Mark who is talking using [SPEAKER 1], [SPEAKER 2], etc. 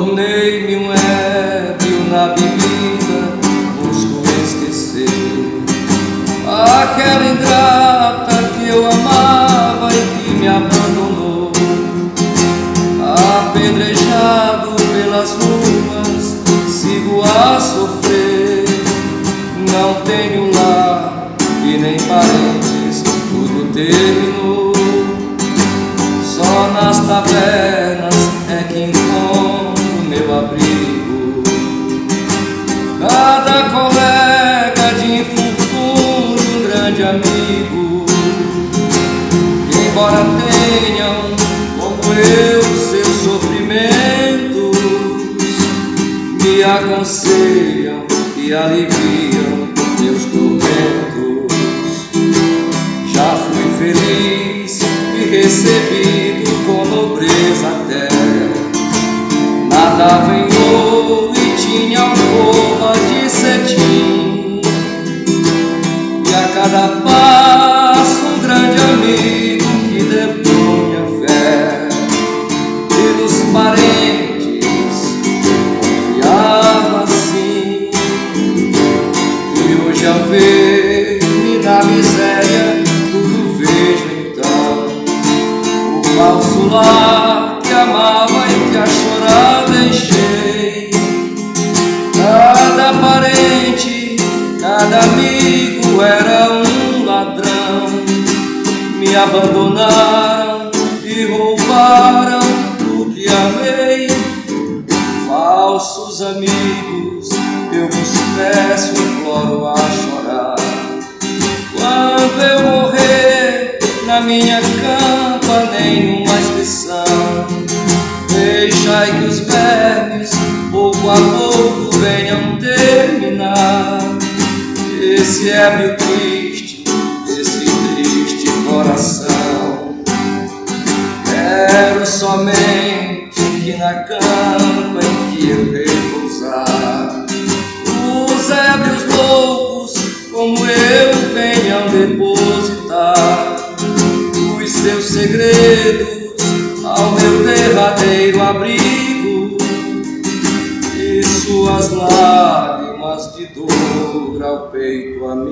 [SPEAKER 1] Tornei-me um ébrio na bebida, busco esquecer aquela ingrata que eu amava e que me abandonou. Apedrejado pelas ruas, sigo a sofrer. Não tenho lar e nem parentes, tudo terminou. Só nas tavernas é que encontro meu abrigo. Cada colega de infortúnio, um grande amigo. Embora tenham, como eu, seus sofrimentos, me aconselham e aliviam meus tormentos. Já fui feliz e recebido com nobreza até. Nadava em ouro e tinha alcova de cetim, e a cada passo um grande amigo que depunha fé. E dos parentes confiava assim, e hoje ao ver-me na miséria tudo vejo então. O falso lar que amava e que a chorar deixei. Cada parente, cada amigo era um ladrão. Me abandonaram e roubaram o que amei. Falsos amigos, eu vos peço, imploro a chorar. Quando eu morrer na minha campa, nenhuma inscrição. Deixai que os vermes pouco a pouco venham terminar esse ébrio triste, esse triste coração. Quero somente que na campa em que eu repousar, os ébrios loucos como eu venham depositar os seus segredos ao meu derradeiro abrigo, e suas lágrimas de dor ao peito amigo.